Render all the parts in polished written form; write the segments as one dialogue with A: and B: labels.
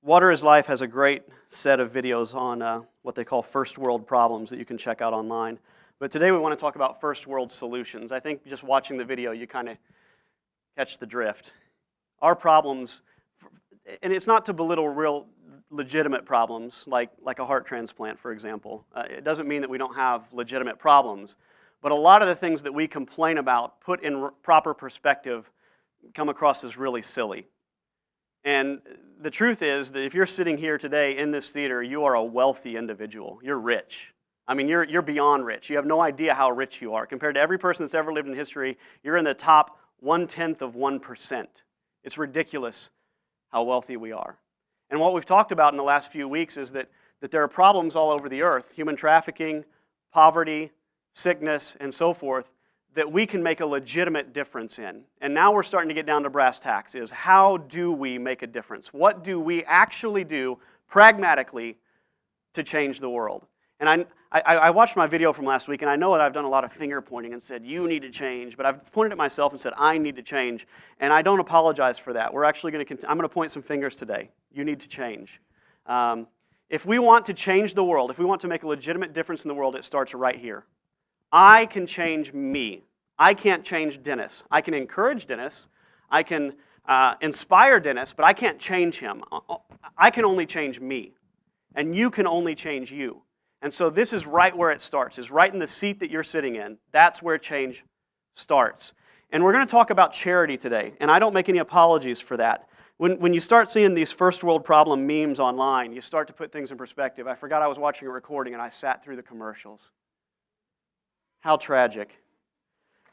A: Water is Life has a great set of videos on what they call first world problems that you can check out online. But today we want to talk about first world solutions. I think just watching the video you kind of catch the drift. Our problems, and it's not to belittle real legitimate problems like a heart transplant, for example. It doesn't mean that we don't have legitimate problems. But a lot of the things that we complain about, put in proper perspective, come across as really silly. And the truth is that if you're sitting here today in this theater, you are a wealthy individual. You're rich. I mean, you're beyond rich. You have no idea how rich you are. Compared to every person that's ever lived in history, you're in the top 1/10 of 1%. It's ridiculous how wealthy we are. And what we've talked about in the last few weeks is that there are problems all over the earth, human trafficking, poverty, sickness, and so forth, that we can make a legitimate difference in. And now we're starting to get down to brass tacks, is how do we make a difference? What do we actually do pragmatically to change the world? And I watched my video from last week, and I know that I've done a lot of finger pointing and said, you need to change, but I've pointed at myself and said, I need to change, and I don't apologize for that. We're actually I'm going to point some fingers today. You need to change. If we want to change the world, if we want to make a legitimate difference in the world, it starts right here. I can change me. I can't change Dennis. I can encourage Dennis. I can inspire Dennis, but I can't change him. I can only change me. And you can only change you. And so this is right where it starts, is right in the seat that you're sitting in. That's where change starts. And we're going to talk about charity today, and I don't make any apologies for that. When you start seeing these first world problem memes online, you start to put things in perspective. I forgot I was watching a recording and I sat through the commercials. How tragic.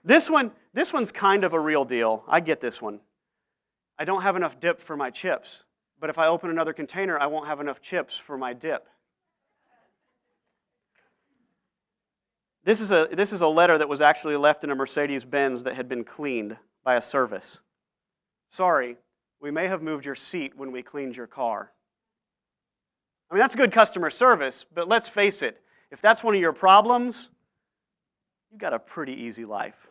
A: This one's kind of a real deal. I get this one. I don't have enough dip for my chips, but if I open another container, I won't have enough chips for my dip. This is a letter that was actually left in a Mercedes-Benz that had been cleaned by a service. Sorry, we may have moved your seat when we cleaned your car. I mean, that's good customer service, but let's face it, if that's one of your problems, you've got a pretty easy life.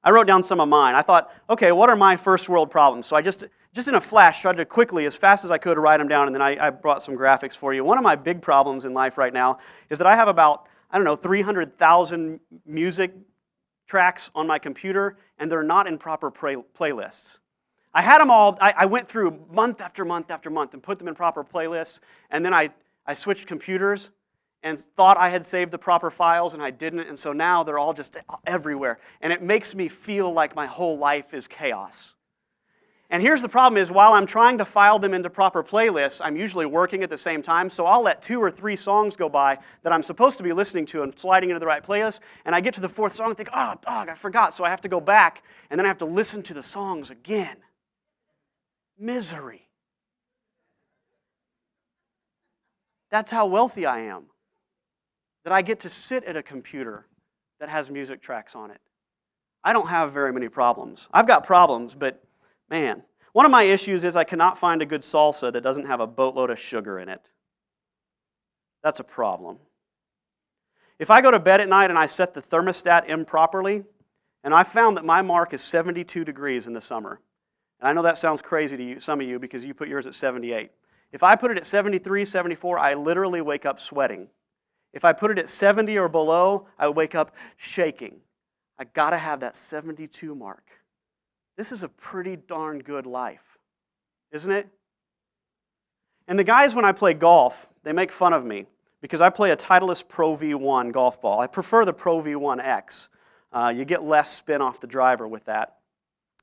A: I wrote down some of mine. I thought, okay, what are my first world problems? So I just in a flash, tried to quickly, as fast as I could, write them down, and then I brought some graphics for you. One of my big problems in life right now is that I have about, 300,000 music tracks on my computer, and they're not in proper playlists. I had them all, I went through month after month after month and put them in proper playlists, and then I switched computers and thought I had saved the proper files, and I didn't, and so now they're all just everywhere. And it makes me feel like my whole life is chaos. And here's the problem is, while I'm trying to file them into proper playlists, I'm usually working at the same time, so I'll let 2 or 3 songs go by that I'm supposed to be listening to and sliding into the right playlist, and I get to the 4th song and think, oh, dog, I forgot, so I have to go back, and then I have to listen to the songs again. Misery. That's how wealthy I am, that I get to sit at a computer that has music tracks on it. I don't have very many problems. I've got problems, but man, one of my issues is I cannot find a good salsa that doesn't have a boatload of sugar in it. That's a problem. If I go to bed at night and I set the thermostat improperly, and I found that my mark is 72 degrees in the summer, and I know that sounds crazy to you, some of you, because you put yours at 78. If I put it at 73, 74, I literally wake up sweating. If I put it at 70 or below, I wake up shaking. I gotta have that 72 mark. This is a pretty darn good life, isn't it? And the guys, when I play golf, they make fun of me because I play a Titleist Pro V1 golf ball. I prefer the Pro V1X. You get less spin off the driver with that.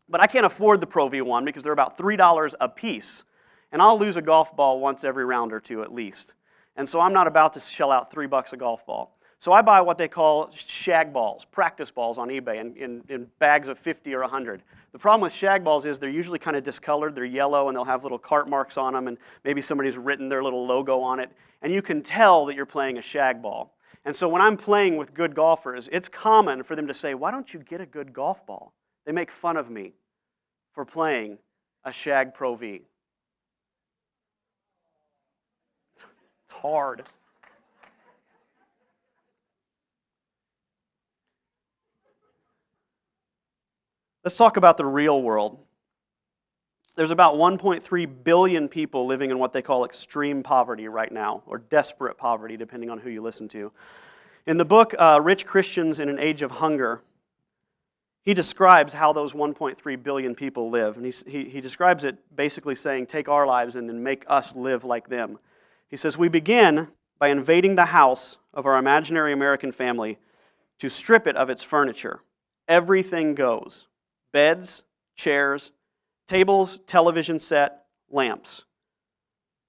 A: But I can't afford the Pro V1 because they're about $3 a piece. And I'll lose a golf ball once every round or two at least. And so I'm not about to shell out $3 a golf ball. So I buy what they call shag balls, practice balls on eBay in bags of 50 or 100. The problem with shag balls is they're usually kind of discolored. They're yellow, and they'll have little cart marks on them, and maybe somebody's written their little logo on it. And you can tell that you're playing a shag ball. And so when I'm playing with good golfers, it's common for them to say, why don't you get a good golf ball? They make fun of me for playing a Shag Pro V. It's hard. Let's talk about the real world. There's about 1.3 billion people living in what they call extreme poverty right now, or desperate poverty, depending on who you listen to. In the book, Rich Christians in an Age of Hunger, he describes how those 1.3 billion people live. And he describes it basically saying, take our lives and then make us live like them. He says, we begin by invading the house of our imaginary American family to strip it of its furniture. Everything goes. Beds, chairs, tables, television set, lamps.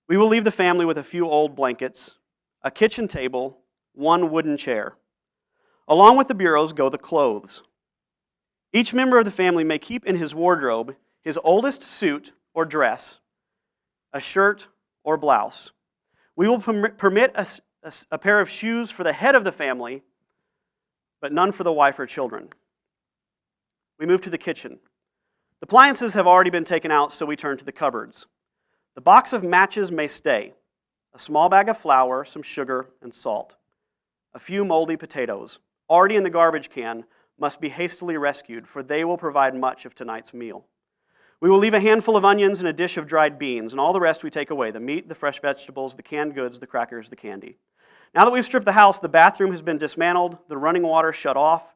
A: We will leave the family with a few old blankets, a kitchen table, one wooden chair. Along with the bureaus go the clothes. Each member of the family may keep in his wardrobe his oldest suit or dress, a shirt or blouse. We will permit a pair of shoes for the head of the family, but none for the wife or children. We move to the kitchen. The appliances have already been taken out, so we turn to the cupboards. The box of matches may stay, a small bag of flour, some sugar, and salt. A few moldy potatoes, already in the garbage can, must be hastily rescued, for they will provide much of tonight's meal. We will leave a handful of onions and a dish of dried beans, and all the rest we take away, the meat, the fresh vegetables, the canned goods, the crackers, the candy. Now that we've stripped the house, the bathroom has been dismantled, the running water shut off,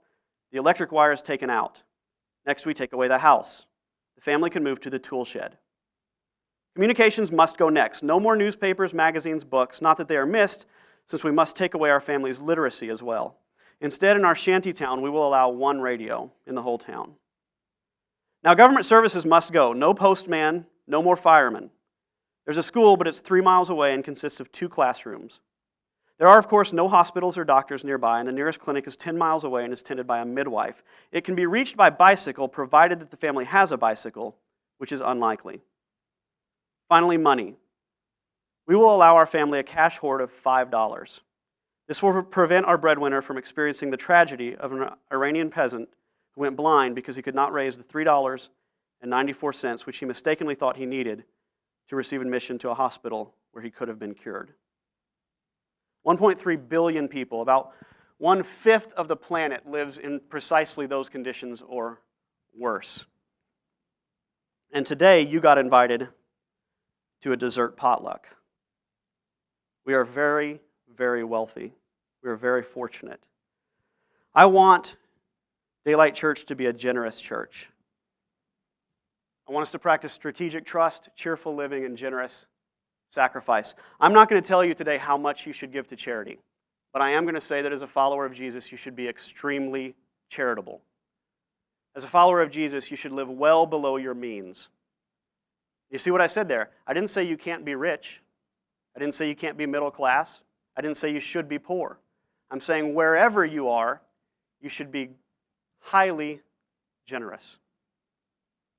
A: the electric wires taken out. Next, we take away the house. The family can move to the tool shed. Communications must go next. No more newspapers, magazines, books. Not that they are missed, since we must take away our family's literacy as well. Instead, in our shanty town, we will allow one radio in the whole town. Now, government services must go. No postman, no more firemen. There's a school, but it's 3 miles away and consists of 2 classrooms. There are, of course, no hospitals or doctors nearby, and the nearest clinic is 10 miles away and is tended by a midwife. It can be reached by bicycle, provided that the family has a bicycle, which is unlikely. Finally, money. We will allow our family a cash hoard of $5. This will prevent our breadwinner from experiencing the tragedy of an Iranian peasant who went blind because he could not raise the $3.94, which he mistakenly thought he needed to receive admission to a hospital where he could have been cured. 1.3 billion people, about 1/5 of the planet, lives in precisely those conditions or worse. And today, you got invited to a dessert potluck. We are very, very wealthy. We are very fortunate. I want Daylight Church to be a generous church. I want us to practice strategic trust, cheerful living, and generous sacrifice. I'm not going to tell you today how much you should give to charity, but I am going to say that as a follower of Jesus, you should be extremely charitable. As a follower of Jesus, you should live well below your means. You see what I said there? I didn't say you can't be rich. I didn't say you can't be middle class. I didn't say you should be poor. I'm saying wherever you are, you should be highly generous.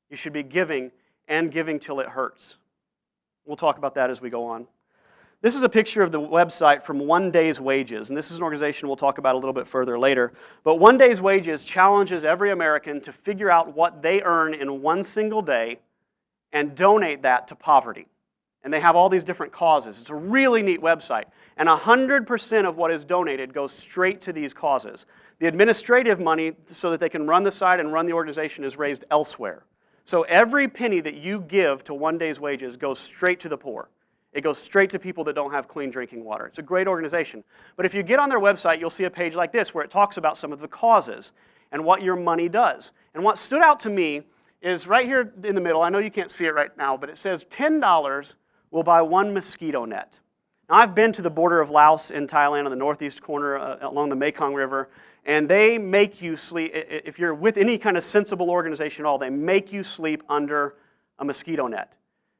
A: You should be giving, and giving till it hurts. We'll talk about that as we go on. This is a picture of the website from One Day's Wages, and this is an organization we'll talk about a little bit further later. But One Day's Wages challenges every American to figure out what they earn in one single day and donate that to poverty. And they have all these different causes. It's a really neat website. And 100% of what is donated goes straight to these causes. The administrative money, so that they can run the site and run the organization, is raised elsewhere. So every penny that you give to One Day's Wages goes straight to the poor. It goes straight to people that don't have clean drinking water. It's a great organization. But if you get on their website, you'll see a page like this where it talks about some of the causes and what your money does. And what stood out to me is right here in the middle. I know you can't see it right now, but it says $10 will buy 1 mosquito net. Now, I've been to the border of Laos in Thailand on the northeast corner along the Mekong River, and they make you sleep, if you're with any kind of sensible organization at all, they make you sleep under a mosquito net.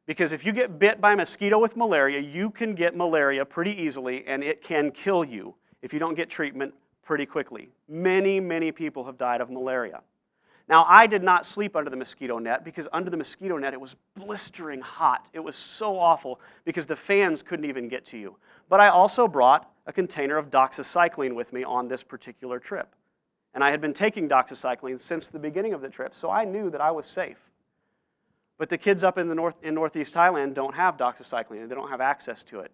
A: Because if you get bit by a mosquito with malaria, you can get malaria pretty easily, and it can kill you if you don't get treatment pretty quickly. Many, many people have died of malaria. Now, I did not sleep under the mosquito net because under the mosquito net, it was blistering hot. It was so awful because the fans couldn't even get to you. But I also brought a container of doxycycline with me on this particular trip. And I had been taking doxycycline since the beginning of the trip, so I knew that I was safe. But the kids up in northeast Thailand don't have doxycycline. They don't have access to it.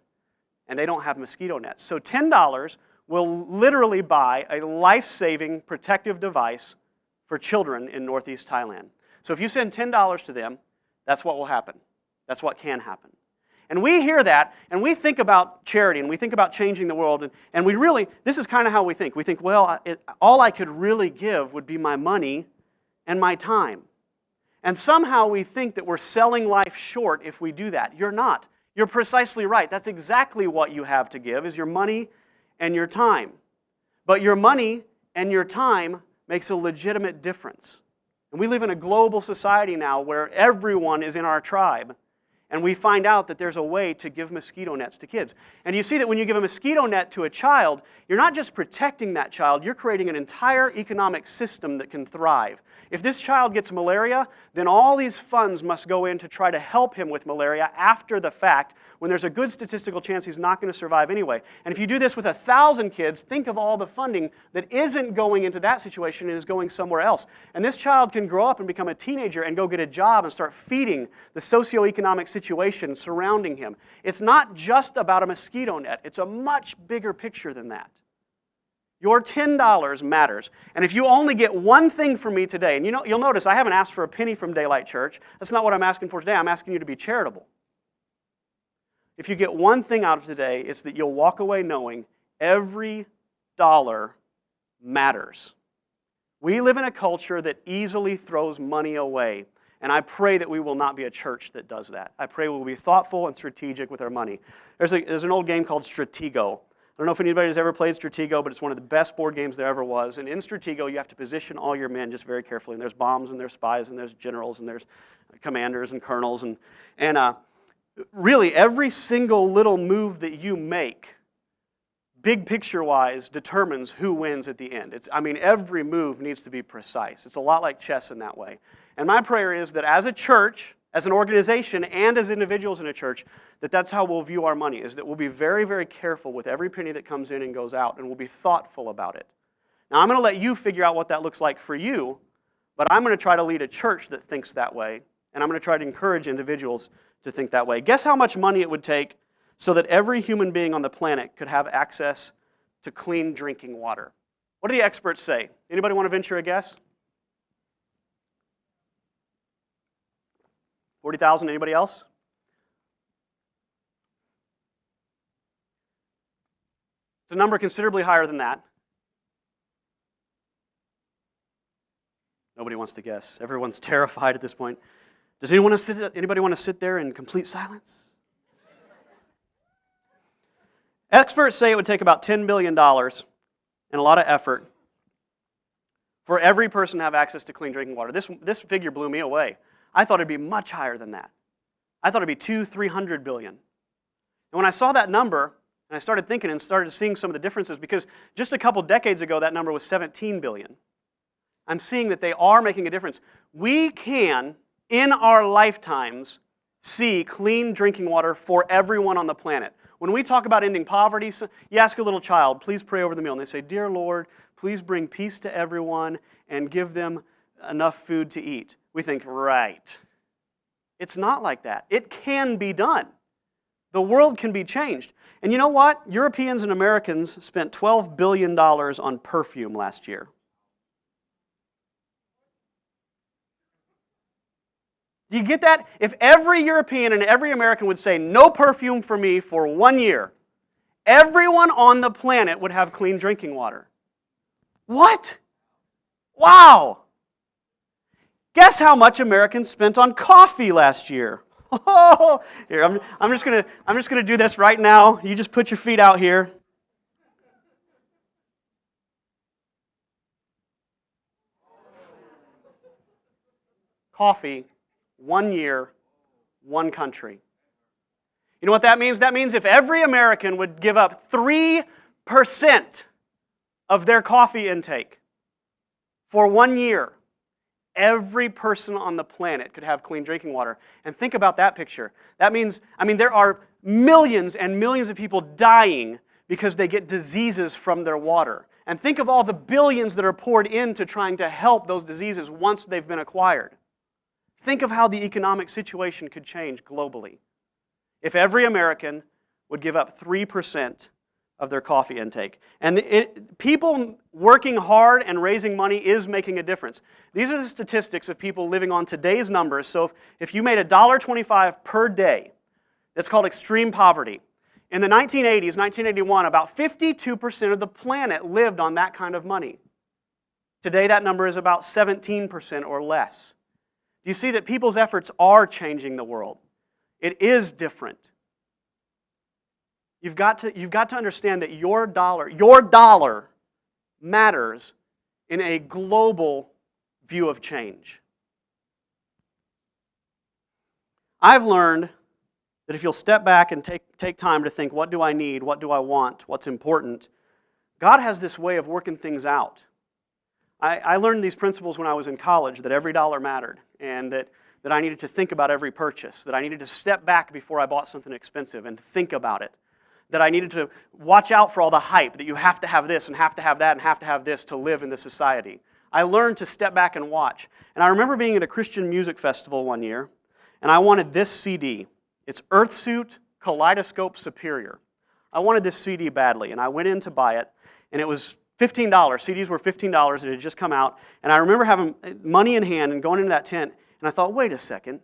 A: And they don't have mosquito nets. So $10 will literally buy a life-saving protective device for children in northeast Thailand. So if you send $10 to them, That's what will happen. That's what can happen. And we hear that, and we think about charity, and we think about changing the world, and we really, this is kind of how we think. We think, well, all I could really give would be my money and my time. And somehow we think that we're selling life short if we do that. You're not. You're precisely right. That's exactly what you have to give, is your money and your time. But your money and your time makes a legitimate difference. And we live in a global society now where everyone is in our tribe. And we find out that there's a way to give mosquito nets to kids. And you see that when you give a mosquito net to a child, you're not just protecting that child, you're creating an entire economic system that can thrive. If this child gets malaria, then all these funds must go in to try to help him with malaria after the fact, when there's a good statistical chance he's not going to survive anyway. And if you do this with 1,000 kids, think of all the funding that isn't going into that situation and is going somewhere else. And this child can grow up and become a teenager and go get a job and start feeding the socioeconomic situation surrounding him. It's not just about a mosquito net. It's a much bigger picture than that. Your $10 matters. And if you only get one thing from me today, and you'll notice I haven't asked for a penny from Daylight Church. That's not what I'm asking for today. I'm asking you to be charitable. If you get one thing out of today, it's that you'll walk away knowing every dollar matters. We live in a culture that easily throws money away. And I pray that we will not be a church that does that. I pray we'll be thoughtful and strategic with our money. There's an old game called Stratego. I don't know if anybody has ever played Stratego, but it's one of the best board games there ever was. And in Stratego, you have to position all your men just very carefully. And there's bombs, and there's spies, and there's generals, and there's commanders and colonels. And really, every single little move that you make, big picture-wise, determines who wins at the end. Every move needs to be precise. It's a lot like chess in that way. And my prayer is that as a church, as an organization, and as individuals in a church, that's how we'll view our money, is that we'll be very, very careful with every penny that comes in and goes out, and we'll be thoughtful about it. Now, I'm going to let you figure out what that looks like for you, but I'm going to try to lead a church that thinks that way, and I'm going to try to encourage individuals to think that way. Guess how much money it would take so that every human being on the planet could have access to clean drinking water? What do the experts say? Anybody want to venture a guess? 40,000, anybody else? It's a number considerably higher than that. Nobody wants to guess. Everyone's terrified at this point. Does anybody want to sit there in complete silence? Experts say it would take about $10 billion and a lot of effort for every person to have access to clean drinking water. This figure blew me away. I thought it'd be much higher than that. I thought it'd be 200-300 billion. And when I saw that number, and I started thinking and started seeing some of the differences, because just a couple decades ago that number was 17 billion. I'm seeing that they are making a difference. We can, in our lifetimes, see clean drinking water for everyone on the planet. When we talk about ending poverty, you ask a little child, please pray over the meal. And they say, Dear Lord, please bring peace to everyone and give them enough food to eat. We think, right. It's not like that. It can be done. The world can be changed. And you know what? Europeans and Americans spent $12 billion on perfume last year. Do you get that? If every European and every American would say, no perfume for me for 1 year, everyone on the planet would have clean drinking water. What? Wow! Guess how much Americans spent on coffee last year? Oh, here, I'm just gonna do this right now. You just put your feet out here. Coffee, 1 year, one country. You know what that means? That means if every American would give up 3% of their coffee intake for 1 year, every person on the planet could have clean drinking water. And think about that picture. That means, there are millions and millions of people dying because they get diseases from their water. And think of all the billions that are poured into trying to help those diseases once they've been acquired. Think of how the economic situation could change globally if every American would give up 3% of their coffee intake. And people working hard and raising money is making a difference. These are the statistics of people living on today's numbers. So if you made $1.25 per day, that's called extreme poverty. In the 1980s, 1981, about 52% of the planet lived on that kind of money. Today, that number is about 17% or less. You see that people's efforts are changing the world. It is different. You've got to understand that your dollar matters in a global view of change. I've learned that if you'll step back and take time to think, what do I need? What do I want? What's important? God has this way of working things out. I learned these principles when I was in college, that every dollar mattered, and that I needed to think about every purchase, that I needed to step back before I bought something expensive and think about it, that I needed to watch out for all the hype, that you have to have this and have to have that and have to have this to live in this society. I learned to step back and watch. And I remember being at a Christian music festival one year, and I wanted this CD. It's Earthsuit Kaleidoscope Superior. I wanted this CD badly, and I went in to buy it, and it was $15. CDs were $15. It had just come out. And I remember having money in hand and going into that tent, and I thought, wait a second.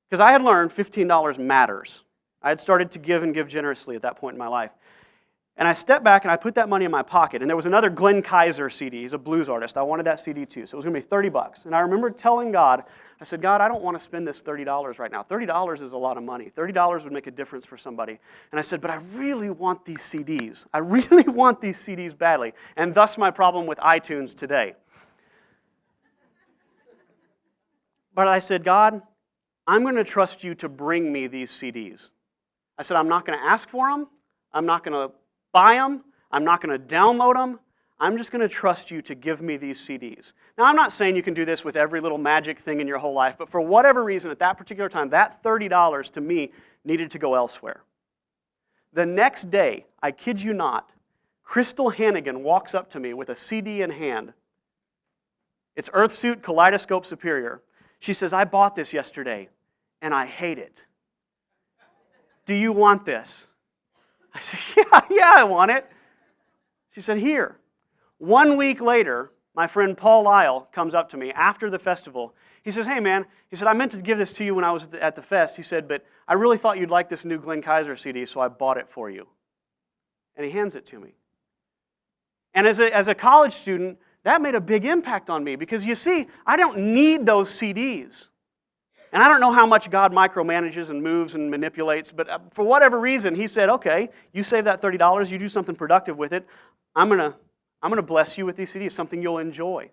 A: Because I had learned $15 matters. I had started to give and give generously at that point in my life. And I stepped back and I put that money in my pocket. And there was another Glenn Kaiser CD. He's a blues artist. I wanted that CD too. So it was going to be $30. And I remember telling God, I said, God, I don't want to spend this $30 right now. $30 is a lot of money. $30 would make a difference for somebody. And I said, but I really want these CDs. I really want these CDs badly. And thus my problem with iTunes today. But I said, God, I'm going to trust you to bring me these CDs. I said, I'm not going to ask for them. I'm not going to buy them. I'm not going to download them. I'm just going to trust you to give me these CDs. Now, I'm not saying you can do this with every little magic thing in your whole life, but for whatever reason, at that particular time, that $30 to me needed to go elsewhere. The next day, I kid you not, Crystal Hannigan walks up to me with a CD in hand. It's Earthsuit Kaleidoscope Superior. She says, I bought this yesterday, and I hate it. Do you want this? I said, yeah, I want it. She said, here. 1 week later, my friend Paul Lyle comes up to me after the festival. He says, hey man, he said, I meant to give this to you when I was at the fest. He said, but I really thought you'd like this new Glenn Kaiser CD, so I bought it for you. And he hands it to me. And as a college student, that made a big impact on me because you see, I don't need those CDs. And I don't know how much God micromanages and moves and manipulates, but for whatever reason, he said, okay, you save that $30, you do something productive with it. I'm gonna bless you with these CDs, something you'll enjoy.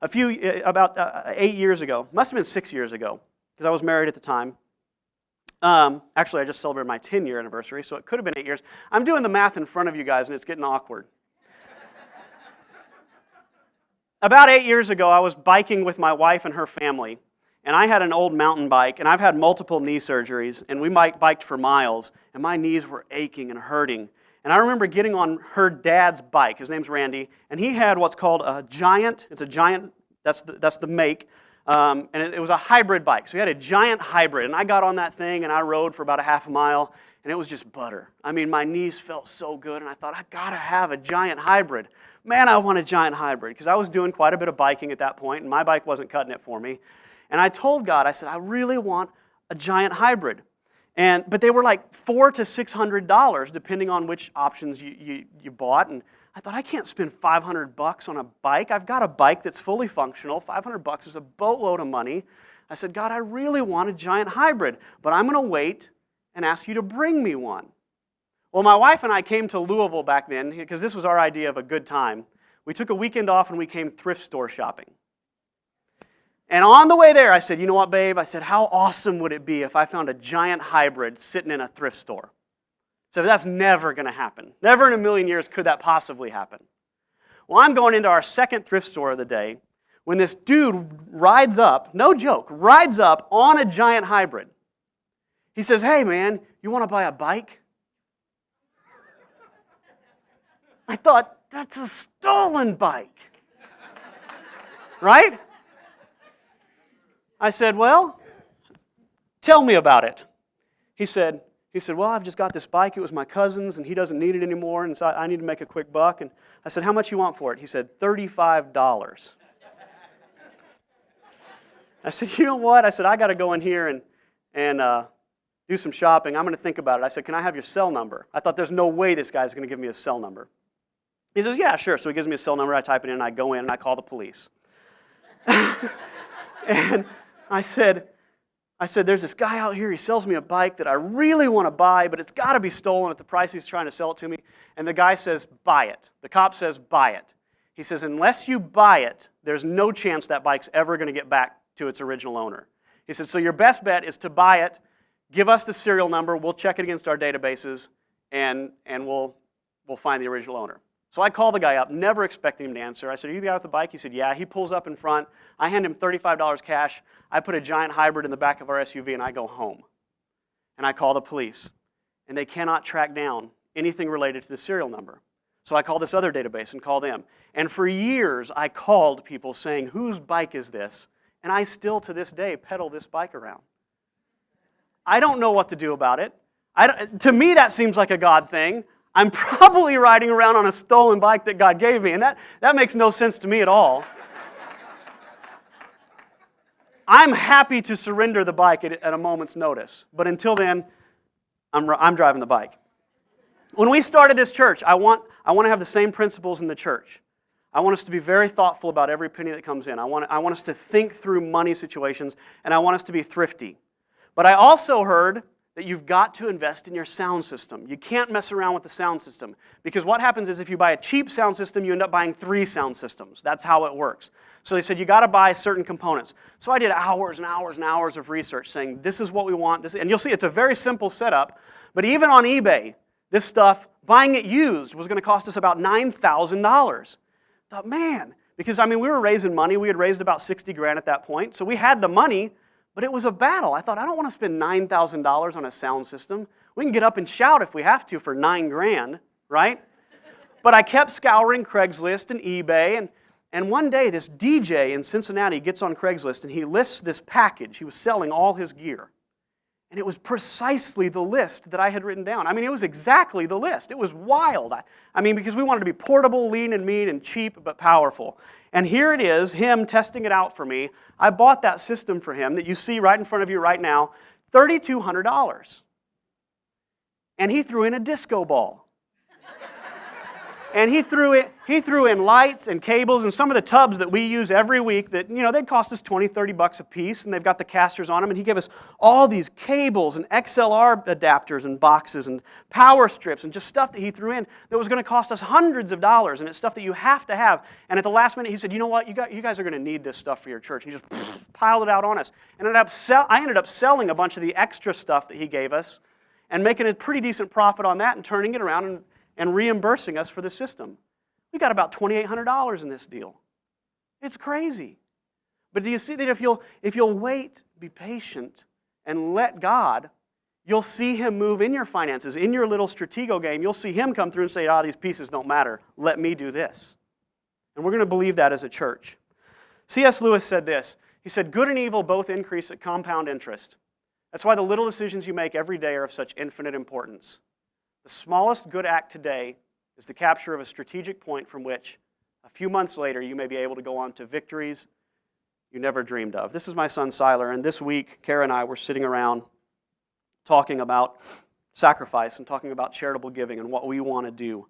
A: About 8 years ago, must have been 6 years ago, because I was married at the time. Actually, I just celebrated my 10-year anniversary, so it could have been 8 years. I'm doing the math in front of you guys, and it's getting awkward. About 8 years ago, I was biking with my wife and her family. And I had an old mountain bike, and I've had multiple knee surgeries, and we biked for miles, and my knees were aching and hurting. And I remember getting on her dad's bike. His name's Randy, and he had what's called a Giant. It's a Giant, that's the make, and it was a hybrid bike. So he had a Giant hybrid, and I got on that thing, and I rode for about a half a mile, and it was just butter. I mean, my knees felt so good, and I thought, I gotta have a Giant hybrid. Man, I want a Giant hybrid, because I was doing quite a bit of biking at that point, and my bike wasn't cutting it for me. And I told God, I said, I really want a Giant hybrid. But they were like $400 to $600, depending on which options you bought. And I thought, I can't spend $500 on a bike. I've got a bike that's fully functional. $500 is a boatload of money. I said, God, I really want a Giant hybrid, but I'm going to wait and ask you to bring me one. Well, my wife and I came to Louisville back then, because this was our idea of a good time. We took a weekend off and we came thrift store shopping. And on the way there, I said, you know what, babe? I said, how awesome would it be if I found a Giant hybrid sitting in a thrift store? So that's never going to happen. Never in a million years could that possibly happen. Well, I'm going into our second thrift store of the day when this dude rides up, no joke, rides up on a Giant hybrid. He says, hey, man, you want to buy a bike? I thought, that's a stolen bike. Right? I said, well, tell me about it. He said, He said, well, I've just got this bike. It was my cousin's, and he doesn't need it anymore, and so I need to make a quick buck. And I said, how much you want for it? He said, $35. I said, you know what? I said, I got to go in here and do some shopping. I'm going to think about it. I said, can I have your cell number? I thought there's no way this guy's going to give me a cell number. He says, yeah, sure. So he gives me a cell number. I type it in, and I go in, and I call the police. And I said, there's this guy out here. He sells me a bike that I really want to buy, but it's got to be stolen at the price he's trying to sell it to me. And the guy says, buy it. The cop says, buy it. He says, unless you buy it, there's no chance that bike's ever going to get back to its original owner. He said, so your best bet is to buy it, give us the serial number, we'll check it against our databases, and we'll find the original owner. So I call the guy up, never expecting him to answer. I said, are you the guy with the bike? He said, yeah. He pulls up in front. I hand him $35 cash. I put a giant hybrid in the back of our SUV, and I go home. And I call the police. And they cannot track down anything related to the serial number. So I call this other database and call them. And for years, I called people saying, whose bike is this? And I still, to this day, pedal this bike around. I don't know what to do about it. To me, that seems like a God thing. I'm probably riding around on a stolen bike that God gave me, and that makes no sense to me at all. I'm happy to surrender the bike at a moment's notice, but until then, I'm driving the bike. When we started this church, I want to have the same principles in the church. I want us to be very thoughtful about every penny that comes in. I want us to think through money situations, and I want us to be thrifty. But I also heard that you've got to invest in your sound system. You can't mess around with the sound system, because what happens is if you buy a cheap sound system, you end up buying 3 sound systems. That's how it works. So they said you got to buy certain components. So I did hours and hours and hours of research saying this is what we want. And you'll see it's a very simple setup, but even on eBay, this stuff, buying it used, was going to cost us about $9,000. I thought, man, because we were raising money. We had raised about 60 grand at that point, so we had the money. But it was a battle. I thought, I don't want to spend $9,000 on a sound system. We can get up and shout if we have to for 9 grand, right? But I kept scouring Craigslist and eBay, and one day this DJ in Cincinnati gets on Craigslist and he lists this package. He was selling all his gear. And it was precisely the list that I had written down. It was exactly the list. It was wild. Because we wanted to be portable, lean and mean, and cheap but powerful. And here it is, him testing it out for me. I bought that system for him that you see right in front of you right now, $3,200. And he threw in a disco ball. And he threw in lights and cables and some of the tubs that we use every week that, they'd cost us $20, $30 a piece, and they've got the casters on them. And he gave us all these cables and XLR adapters and boxes and power strips and just stuff that he threw in that was going to cost us hundreds of dollars, and it's stuff that you have to have. And at the last minute, he said, you know what, you guys are going to need this stuff for your church. And he just piled it out on us. And I ended up selling a bunch of the extra stuff that he gave us and making a pretty decent profit on that and turning it around and reimbursing us for the system. We got about $2,800 in this deal. It's crazy. But do you see that if you'll wait, be patient, and let God, you'll see Him move in your finances, in your little stratego game. You'll see Him come through and say, these pieces don't matter. Let me do this. And we're going to believe that as a church. C.S. Lewis said this. He said, good and evil both increase at compound interest. That's why the little decisions you make every day are of such infinite importance. The smallest good act today is the capture of a strategic point from which, a few months later, you may be able to go on to victories you never dreamed of. This is my son, Siler, and this week, Kara and I were sitting around talking about sacrifice and talking about charitable giving and what we want to do.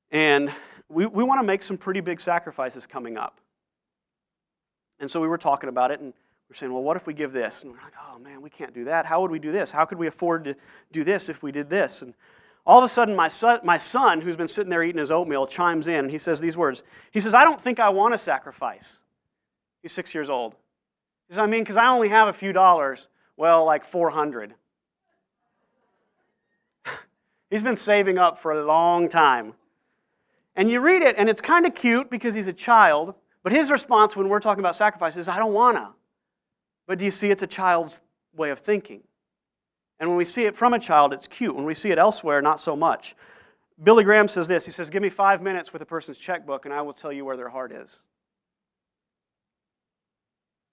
A: And we want to make some pretty big sacrifices coming up. And so we were talking about it, and we're saying, well, what if we give this? And we're like, oh man, we can't do that. How would we do this? How could we afford to do this if we did this? And all of a sudden, my son, who's been sitting there eating his oatmeal, chimes in, and he says these words. He says, I don't think I want to sacrifice. He's 6 years old. He says, because I only have a few dollars. Well, like 400. He's been saving up for a long time. And you read it, and it's kind of cute because he's a child, but his response when we're talking about sacrifice is, I don't want to. But do you see it's a child's way of thinking? And when we see it from a child, it's cute. When we see it elsewhere, not so much. Billy Graham says this. He says, give me 5 minutes with a person's checkbook, and I will tell you where their heart is.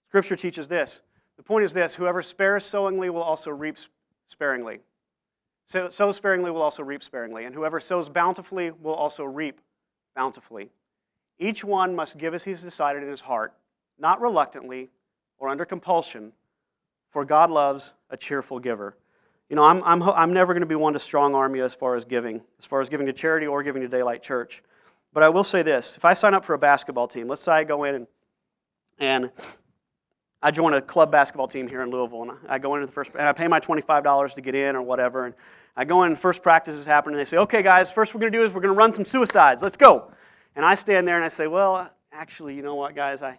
A: Scripture teaches this. The point is this. Whoever spares sowingly will also reap sparingly. Sow sparingly will also reap sparingly, and whoever sows bountifully will also reap bountifully. Each one must give as he has decided in his heart, not reluctantly or under compulsion, for God loves a cheerful giver. You know, I'm never going to be one to strong-arm you as far as giving to charity or giving to Daylight Church. But I will say this. If I sign up for a basketball team, let's say I go in and I join a club basketball team here in Louisville, and I go into the first, and I pay my $25 to get in or whatever, and I go in, first practice is happening, and they say, okay guys, first we're going to do is we're going to run some suicides, let's go. And I stand there and I say, well, actually, you know what guys, I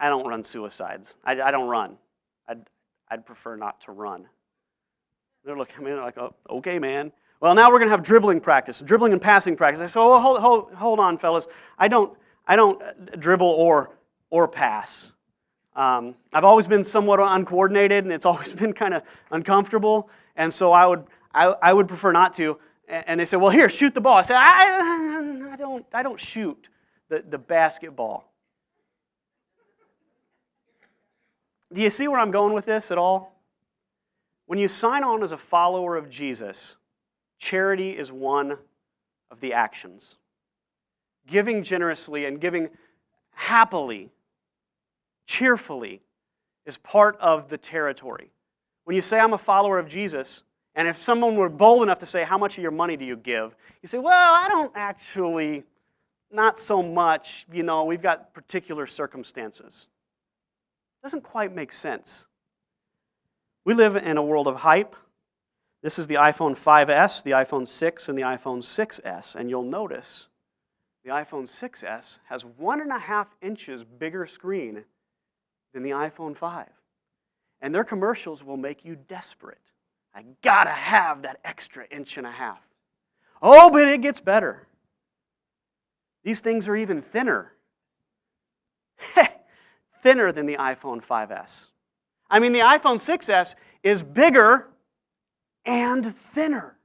A: don't run suicides. I don't run. I'd prefer not to run. They're looking at me like, oh, okay man. Well, now we're going to have dribbling practice, dribbling and passing practice. I say, oh, hold on fellas, I don't dribble or pass. I've always been somewhat uncoordinated, and it's always been kind of uncomfortable, and so I would prefer not to. And they say, well, here, shoot the ball. I say, I don't shoot the basketball. Do you see where I'm going with this at all? When you sign on as a follower of Jesus, charity is one of the actions. Giving generously and giving happily, cheerfully, is part of the territory. When you say, I'm a follower of Jesus, and if someone were bold enough to say, how much of your money do you give? You say, well, I don't actually, not so much, you know, we've got particular circumstances. Doesn't quite make sense. We live in a world of hype. This is the iPhone 5S, the iPhone 6, and the iPhone 6S, and you'll notice the iPhone 6S has 1.5 inches bigger screen than the iPhone 5. And their commercials will make you desperate. I gotta have that extra 1.5 inches. Oh, but it gets better. These things are even thinner. Thinner than the iPhone 5S. I mean, the iPhone 6S is bigger and thinner.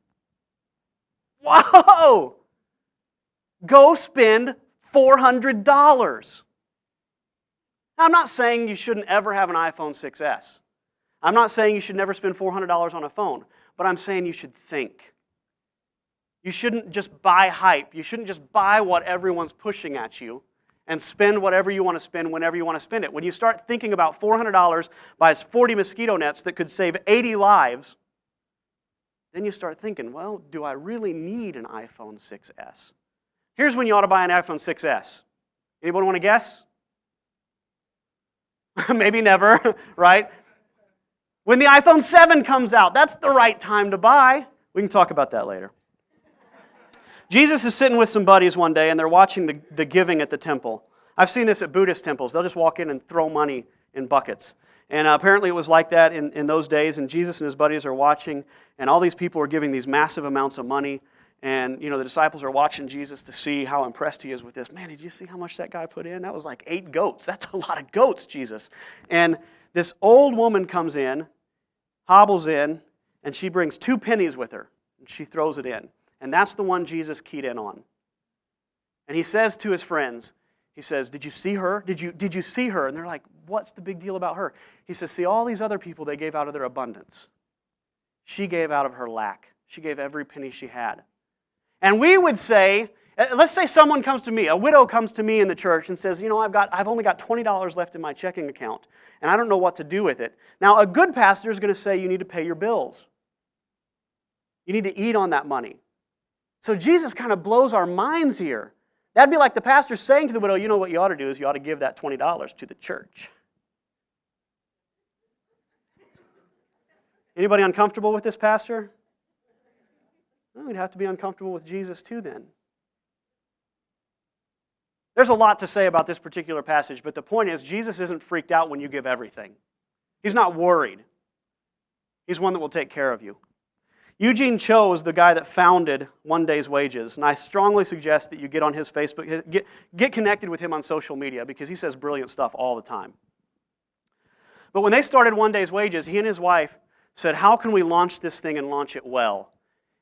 A: Whoa! Go spend $400. Now, I'm not saying you shouldn't ever have an iPhone 6S. I'm not saying you should never spend $400 on a phone, but I'm saying you should think. You shouldn't just buy hype. You shouldn't just buy what everyone's pushing at you and spend whatever you want to spend whenever you want to spend it. When you start thinking about $400 buys 40 mosquito nets that could save 80 lives, then you start thinking, well, do I really need an iPhone 6S? Here's when you ought to buy an iPhone 6S. Anybody want to guess? Maybe never, right? When the iPhone 7 comes out, that's the right time to buy. We can talk about that later. Jesus is sitting with some buddies one day, and they're watching the giving at the temple. I've seen this at Buddhist temples. They'll just walk in and throw money in buckets. And apparently it was like that in those days, and Jesus and his buddies are watching, and all these people are giving these massive amounts of money. And, you know, the disciples are watching Jesus to see how impressed he is with this. Man, did you see how much that guy put in? That was like 8 goats. That's a lot of goats, Jesus. And this old woman comes in, hobbles in, and she brings 2 pennies with her, and she throws it in. And that's the one Jesus keyed in on. And he says to his friends, he says, did you see her? Did you see her? And they're like, what's the big deal about her? He says, see, all these other people, they gave out of their abundance. She gave out of her lack. She gave every penny she had. And we would say, let's say someone comes to me, a widow comes to me in the church and says, you know, I've only got $20 left in my checking account, and I don't know what to do with it. Now, a good pastor is going to say you need to pay your bills. You need to eat on that money. So Jesus kind of blows our minds here. That'd be like the pastor saying to the widow, you know what you ought to do is you ought to give that $20 to the church. Anybody uncomfortable with this, pastor? Well, we'd have to be uncomfortable with Jesus too then. There's a lot to say about this particular passage, but the point is Jesus isn't freaked out when you give everything. He's not worried. He's one that will take care of you. Eugene Cho is the guy that founded One Day's Wages, and I strongly suggest that you get on his Facebook, get connected with him on social media because he says brilliant stuff all the time. But when they started One Day's Wages, he and his wife said, how can we launch this thing and launch it well?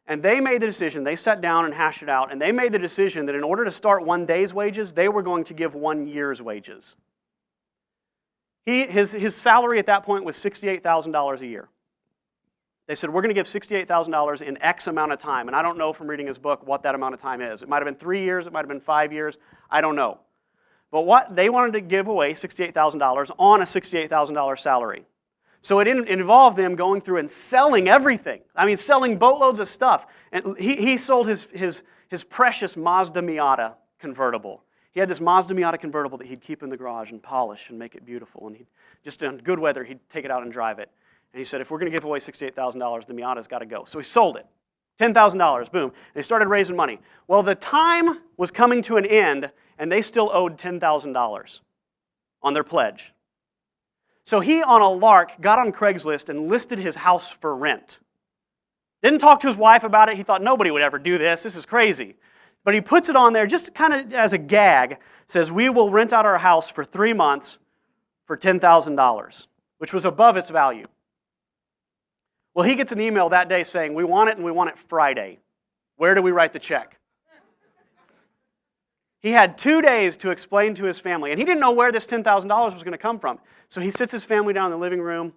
A: And they made the decision, they sat down and hashed it out, and they made the decision that in order to start 1 day's wages, they were going to give 1 year's wages. His salary at that point was $68,000 a year. They said, we're going to give $68,000 in X amount of time. And I don't know from reading his book what that amount of time is. It might have been 3 years. It might have been 5 years. I don't know. But what they wanted to give away $68,000 on a $68,000 salary. So it involved them going through and selling everything. I mean, selling boatloads of stuff. And he sold his precious Mazda Miata convertible. He had this Mazda Miata convertible that he'd keep in the garage and polish and make it beautiful. And just in good weather, he'd take it out and drive it. And he said, if we're going to give away $68,000, the Miata's got to go. So he sold it. $10,000, boom. And they started raising money. Well, the time was coming to an end, and they still owed $10,000 on their pledge. So he, on a lark, got on Craigslist and listed his house for rent. Didn't talk to his wife about it. He thought nobody would ever do this. This is crazy. But he puts it on there just kind of as a gag, says, we will rent out our house for 3 months for $10,000, which was above its value. Well, he gets an email that day saying, we want it and we want it Friday. Where do we write the check? He had 2 days to explain to his family, and he didn't know where this $10,000 was going to come from. So he sits his family down in the living room.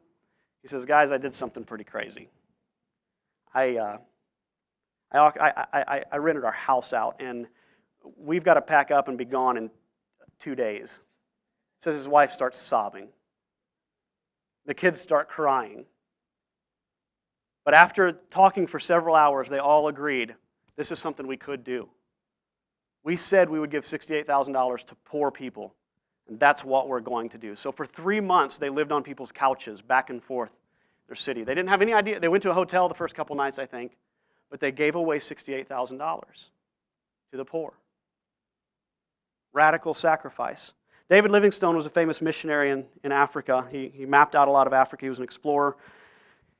A: He says, guys, I did something pretty crazy. I rented our house out, and we've got to pack up and be gone in 2 days. Says his wife starts sobbing. The kids start crying. But after talking for several hours, they all agreed this is something we could do. We said we would give $68,000 to poor people, and that's what we're going to do. So for 3 months, they lived on people's couches back and forth their city. They didn't have any idea. They went to a hotel the first couple nights, I think, but they gave away $68,000 to the poor. Radical sacrifice. David Livingstone was a famous missionary in Africa. He mapped out a lot of Africa. He was an explorer.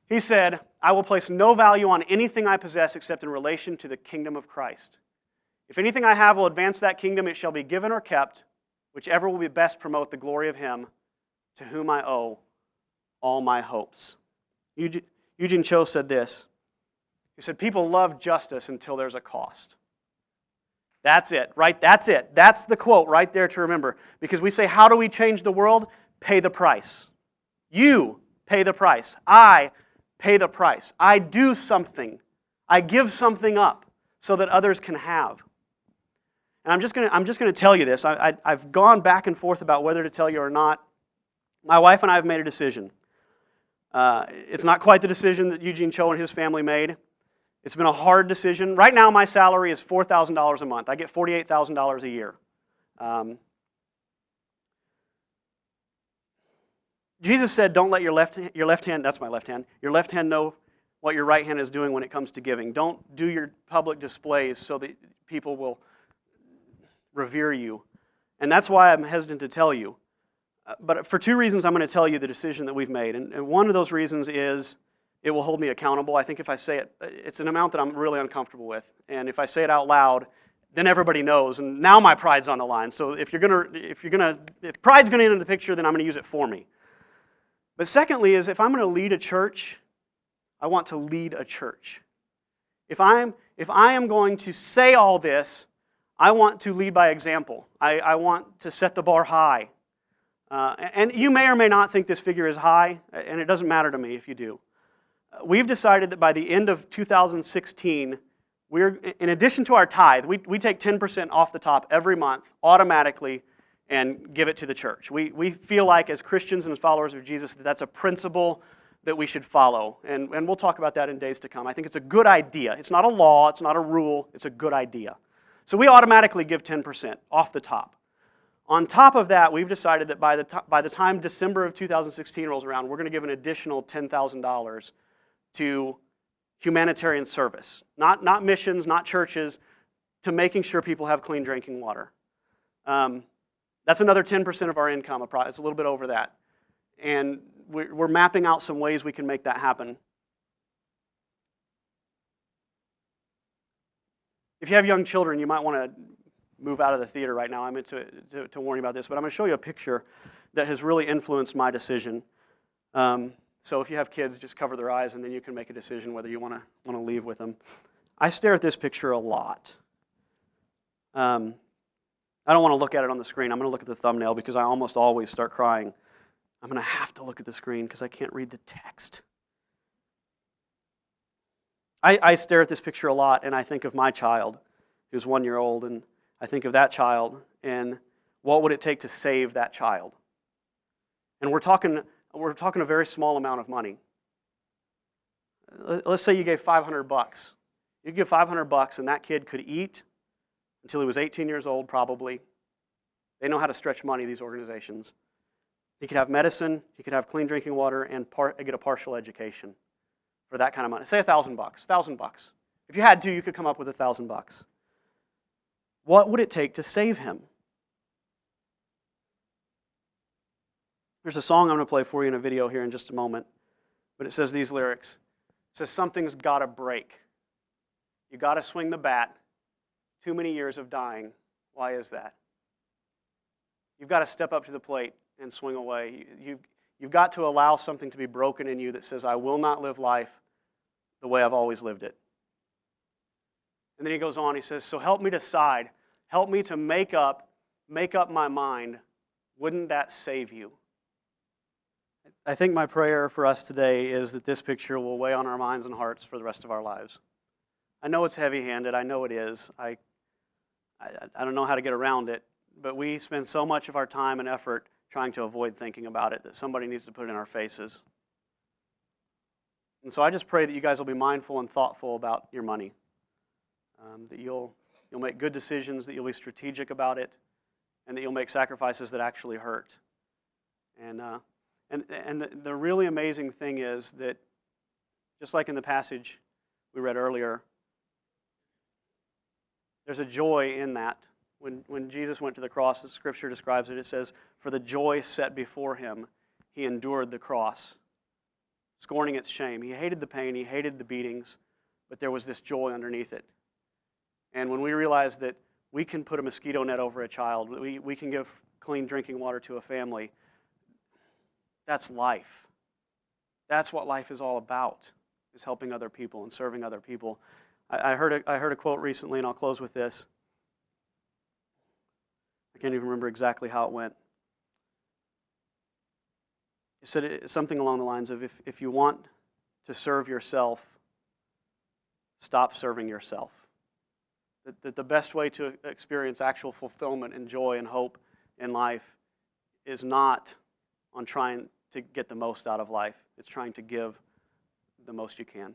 A: He said, I will place no value on anything I possess except in relation to the kingdom of Christ. If anything I have will advance that kingdom, it shall be given or kept, whichever will be best promote the glory of him to whom I owe all my hopes. Eugene Cho said this. He said, people love justice until there's a cost. That's it, right? That's it. That's the quote right there to remember. Because we say, how do we change the world? Pay the price. You pay the price. I pay the price. I do something. I give something up so that others can have. And I'm just going to tell you this. I've gone back and forth about whether to tell you or not. My wife and I have made a decision. It's not quite the decision that Eugene Cho and his family made. It's been a hard decision. Right now, my salary is $4,000 a month. I get $48,000 a year. Jesus said, don't let your left hand, that's my left hand, your left hand know what your right hand is doing when it comes to giving. Don't do your public displays so that people will revere you. And that's why I'm hesitant to tell you. But for 2 reasons, I'm going to tell you the decision that we've made. And one of those reasons is it will hold me accountable. I think if I say it, it's an amount that I'm really uncomfortable with. And if I say it out loud, then everybody knows. And now my pride's on the line. So if pride's going to enter the picture, then I'm going to use it for me. But secondly is if I'm going to lead a church, I want to lead a church. If I am going to say all this, I want to lead by example. I want to set the bar high. And you may or may not think this figure is high, and it doesn't matter to me if you do. We've decided that by the end of 2016, in addition to our tithe, we take 10% off the top every month automatically and give it to the church. We feel like as Christians and as followers of Jesus that that's a principle that we should follow. And we'll talk about that in days to come. I think it's a good idea. It's not a law. It's not a rule. It's a good idea. So we automatically give 10% off the top. On top of that, we've decided that by the time December of 2016 rolls around, we're going to give an additional $10,000 to humanitarian service. Not missions, not churches, to making sure people have clean drinking water. That's another 10% of our income. It's a little bit over that. And we're mapping out some ways we can make that happen. If you have young children, you might want to move out of the theater right now. I meant to warn you about this, but I'm going to show you a picture that has really influenced my decision. So if you have kids, just cover their eyes, and then you can make a decision whether you want to leave with them. I stare at this picture a lot. I don't want to look at it on the screen. I'm going to look at the thumbnail because I almost always start crying. I'm going to have to look at the screen because I can't read the text. I stare at this picture a lot, and I think of my child, who's 1 year old, and I think of that child, and what would it take to save that child? And we're talking a very small amount of money. Let's say you gave $500. You give $500, and that kid could eat until he was 18 years old, probably. They know how to stretch money, these organizations. He could have medicine, he could have clean drinking water, and get a partial education for that kind of money. Say $1,000, $1,000. If you had to, you could come up with $1,000. What would it take to save him? There's a song I'm going to play for you in a video here in just a moment, but it says these lyrics. It says, something's got to break. You got to swing the bat. Too many years of dying. Why is that? You've got to step up to the plate and swing away. You've got to allow something to be broken in you that says, I will not live life the way I've always lived it. And then he goes on, he says, so help me decide. Help me to make up my mind. Wouldn't that save you? I think my prayer for us today is that this picture will weigh on our minds and hearts for the rest of our lives. I know it's heavy-handed. I know it is. I don't know how to get around it, but we spend so much of our time and effort trying to avoid thinking about it that somebody needs to put it in our faces. And so I just pray that you guys will be mindful and thoughtful about your money, that you'll make good decisions, that you'll be strategic about it, and that you'll make sacrifices that actually hurt. And the really amazing thing is that, just like in the passage we read earlier, there's a joy in that. When Jesus went to the cross, the scripture describes it, it says, for the joy set before him, he endured the cross, scorning its shame. He hated the pain, he hated the beatings, but there was this joy underneath it. And when we realize that we can put a mosquito net over a child, we can give clean drinking water to a family, that's life. That's what life is all about, is helping other people and serving other people. I heard a quote recently, and I'll close with this. I can't even remember exactly how it went. It said something along the lines of, if you want to serve yourself, stop serving yourself. That the best way to experience actual fulfillment and joy and hope in life is not on trying to get the most out of life. It's trying to give the most you can.